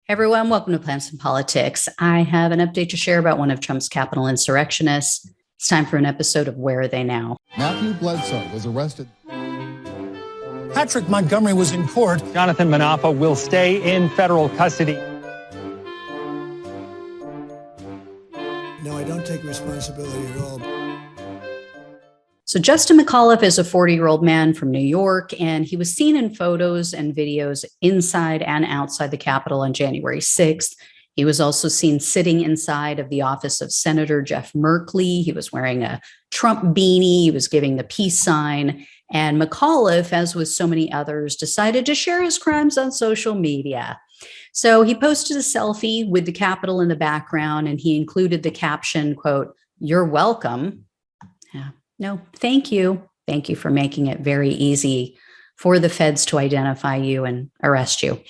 Everyone, welcome to Plants and Politics. I have an update to share about one of Trump's Capitol insurrectionists. It's time for an episode of Where Are They Now? Matthew Bledsoe was arrested. Patrick Montgomery was in court. Jonathan Manapa will stay in federal custody. No, I don't take responsibility at all. So Justin McAuliffe is a 40-year-old man from New York, and he was seen in photos and videos inside and outside the Capitol on January 6th. He was also seen sitting inside of the office of Senator Jeff Merkley. He was wearing a Trump beanie. He was giving the peace sign. And McAuliffe, as with so many others, decided to share his crimes on social media. So he posted a selfie with the Capitol in the background, and he included the caption, quote, "You're welcome." Yeah. No, thank you. Thank you for making it very easy for the feds to identify you and arrest you.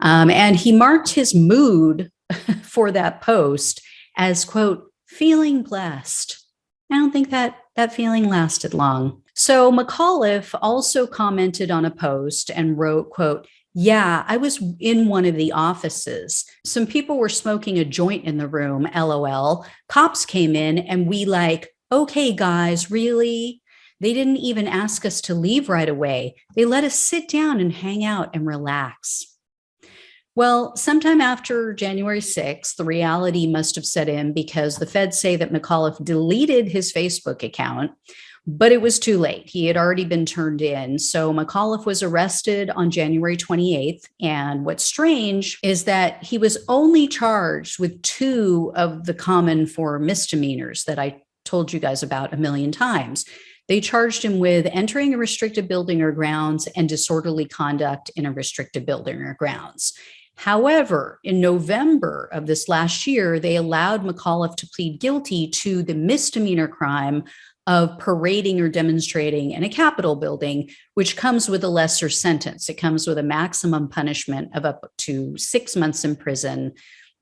And he marked his mood for that post as, quote, "feeling blessed." I don't think that feeling lasted long. So McAuliffe also commented on a post and wrote, quote, "Yeah, I was in one of the offices. Some people were smoking a joint in the room, LOL. Cops came in and we okay, guys, really? They didn't even ask us to leave right away. They let us sit down and hang out and relax." Well, sometime after January 6th, the reality must have set in because the feds say that McAuliffe deleted his Facebook account, but it was too late. He had already been turned in. So McAuliffe was arrested on January 28th. And what's strange is that he was only charged with 2 of the common 4 misdemeanors that I told you guys about a million times. They charged him with entering a restricted building or grounds and disorderly conduct in a restricted building or grounds. However, in November of this last year, they allowed McAuliffe to plead guilty to the misdemeanor crime of parading or demonstrating in a Capitol building, which comes with a lesser sentence. It comes with a maximum punishment of up to 6 months in prison,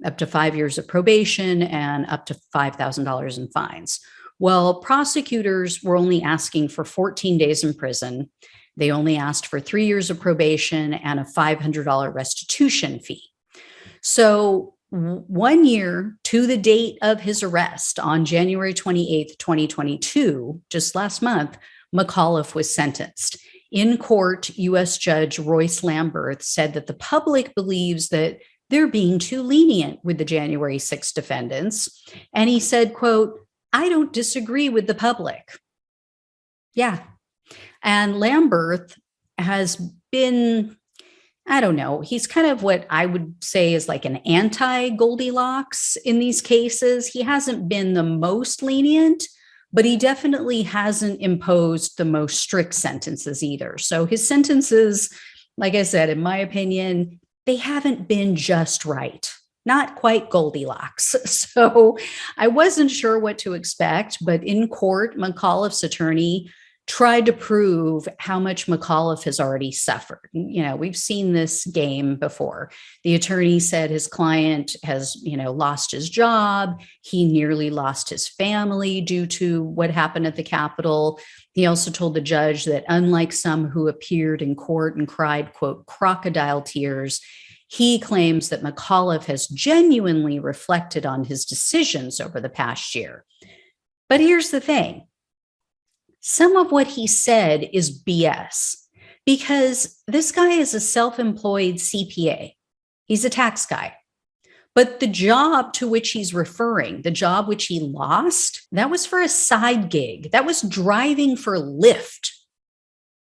up to 5 years of probation, and up to $5,000 in fines. Well, prosecutors were only asking for 14 days in prison. They only asked for 3 years of probation and a $500 restitution fee. So 1 year to the date of his arrest on January 28th, 2022, just last month, McAuliffe was sentenced. In court, U.S. Judge Royce Lamberth said that the public believes that they're being too lenient with the January 6th defendants. And he said, quote, "I don't disagree with the public." Yeah. And Lamberth has been, I don't know, he's kind of what I would say is like an anti-Goldilocks in these cases. He hasn't been the most lenient, but he definitely hasn't imposed the most strict sentences either. So his sentences, like I said, in my opinion, they haven't been just right. Not quite Goldilocks. So I wasn't sure what to expect, but in court, McAuliffe's attorney tried to prove how much McAuliffe has already suffered. You know, we've seen this game before. The attorney said his client has, lost his job. He nearly lost his family due to what happened at the Capitol. He also told the judge that unlike some who appeared in court and cried, quote, "crocodile tears," he claims that McAuliffe has genuinely reflected on his decisions over the past year. But here's the thing. Some of what he said is BS because this guy is a self-employed CPA. He's a tax guy. But the job to which he's referring, the job which he lost, that was for a side gig. That was driving for Lyft.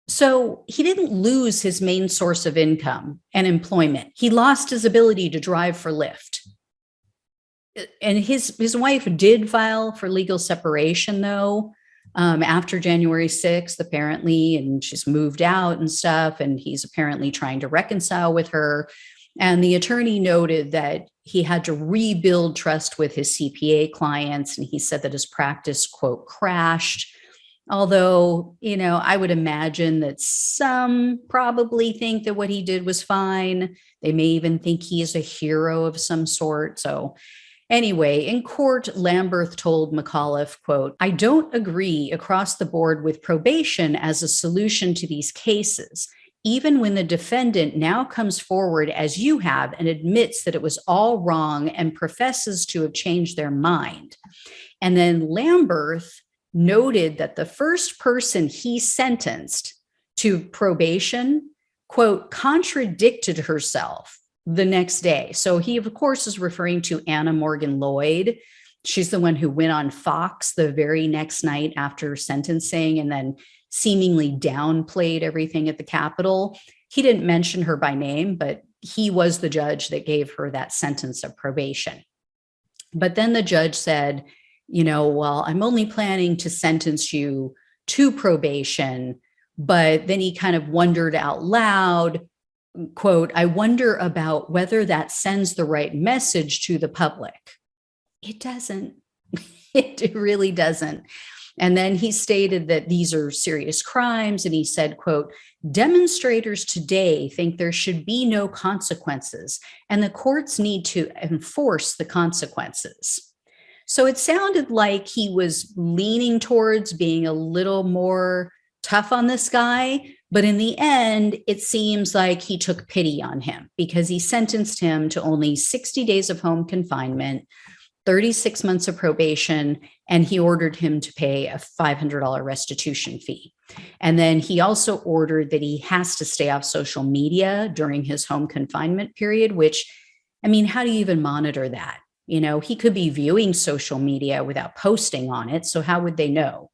So he didn't lose his main source of income and employment. He lost his ability to drive for Lyft. And his wife did file for legal separation, though, after January 6th, apparently, and she's moved out and stuff, and he's apparently trying to reconcile with her. And the attorney noted that he had to rebuild trust with his CPA clients, and he said that his practice, quote, "crashed." Although, I would imagine that some probably think that what he did was fine. They may even think he is a hero of some sort. So anyway, in court, Lamberth told McAuliffe, quote, "I don't agree across the board with probation as a solution to these cases. even when the defendant now comes forward, as you have, and admits that it was all wrong and professes to have changed their mind. And then Lamberth noted that the first person he sentenced to probation, quote, contradicted herself the next day. So he, of course, is referring to Anna Morgan Lloyd. She's the one who went on Fox the very next night after sentencing and then seemingly downplayed everything at the Capitol. He didn't mention her by name, but he was the judge that gave her that sentence of probation. But then the judge said, well, I'm only planning to sentence you to probation. But then he kind of wondered out loud, quote, I wonder about whether that sends the right message to the public. It doesn't. It really doesn't. And then he stated that these are serious crimes. And he said, quote, demonstrators today think there should be no consequences, and the courts need to enforce the consequences. So it sounded like he was leaning towards being a little more tough on this guy. But in the end, it seems like he took pity on him because he sentenced him to only 60 days of home confinement, 36 months of probation, and he ordered him to pay a $500 restitution fee. And then he also ordered that he has to stay off social media during his home confinement period, which, how do you even monitor that? He could be viewing social media without posting on it. So how would they know?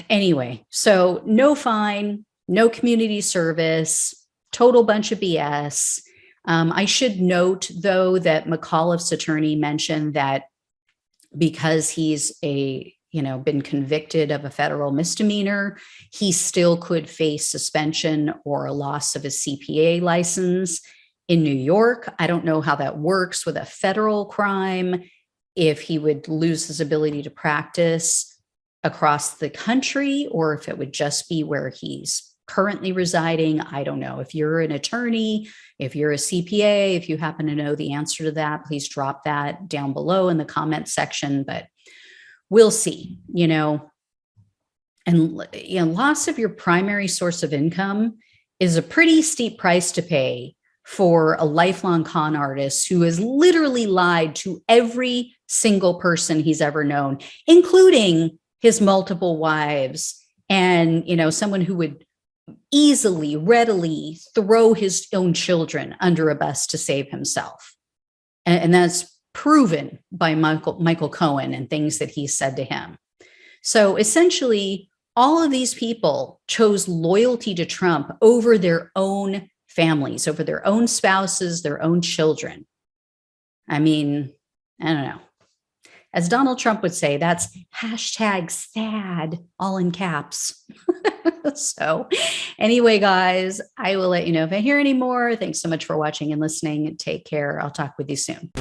Anyway, so no fine, no community service, total bunch of BS. I should note, though, that McAuliffe's attorney mentioned that because he's been convicted of a federal misdemeanor, he still could face suspension or a loss of his CPA license in New York. I don't know how that works with a federal crime, if he would lose his ability to practice across the country, or if it would just be where he's currently residing. I don't know. If you're an attorney, if you're a CPA, if you happen to know the answer to that, please drop that down below in the comment section. But we'll see, and loss of your primary source of income is a pretty steep price to pay for a lifelong con artist who has literally lied to every single person he's ever known, including his multiple wives, and, someone who would easily, readily throw his own children under a bus to save himself. And that's proven by Michael Cohen and things that he said to him. So essentially, all of these people chose loyalty to Trump over their own families, over their own spouses, their own children. I don't know. As Donald Trump would say, that's #sad, all in caps. So anyway, guys, I will let you know if I hear any more. Thanks so much for watching and listening. Take care. I'll talk with you soon.